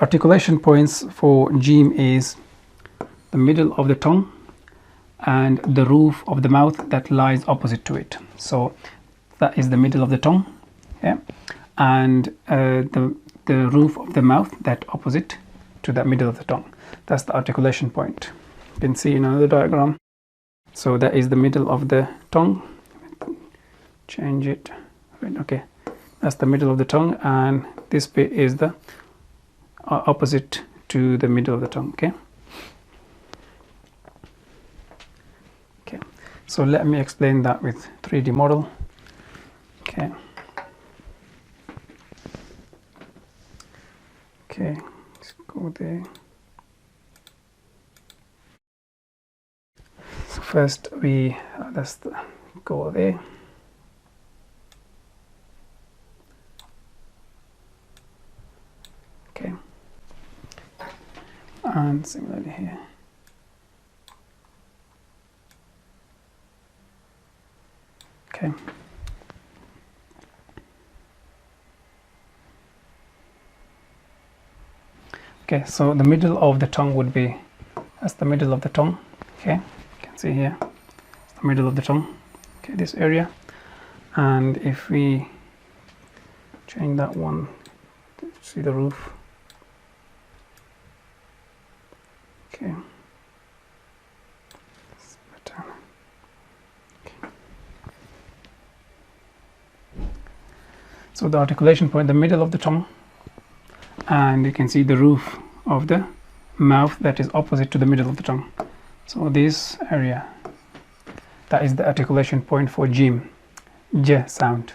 Articulation points for Jeem is the middle of the tongue and the roof of the mouth that lies opposite to it. So that is the middle of the tongue, yeah, and the roof of the mouth that opposite to the middle of the tongue. That's the articulation point. You can see in another diagram. So that is the middle of the tongue. Change it. Okay, that's the middle of the tongue, and this bit is the opposite to the middle of the tongue. Okay, so let me explain that with 3D model. Okay, let's go there. So first let's go there. Okay, and similarly here. Okay. Okay, so the middle of the tongue would be, that's the middle of the tongue. Okay, you can see here, it's the middle of the tongue. Okay, this area. And if we change that one, see the roof. Okay. Okay. So the articulation point, the middle of the tongue, and you can see the roof of the mouth that is opposite to the middle of the tongue. So this area, that is the articulation point for Jeem, J sound.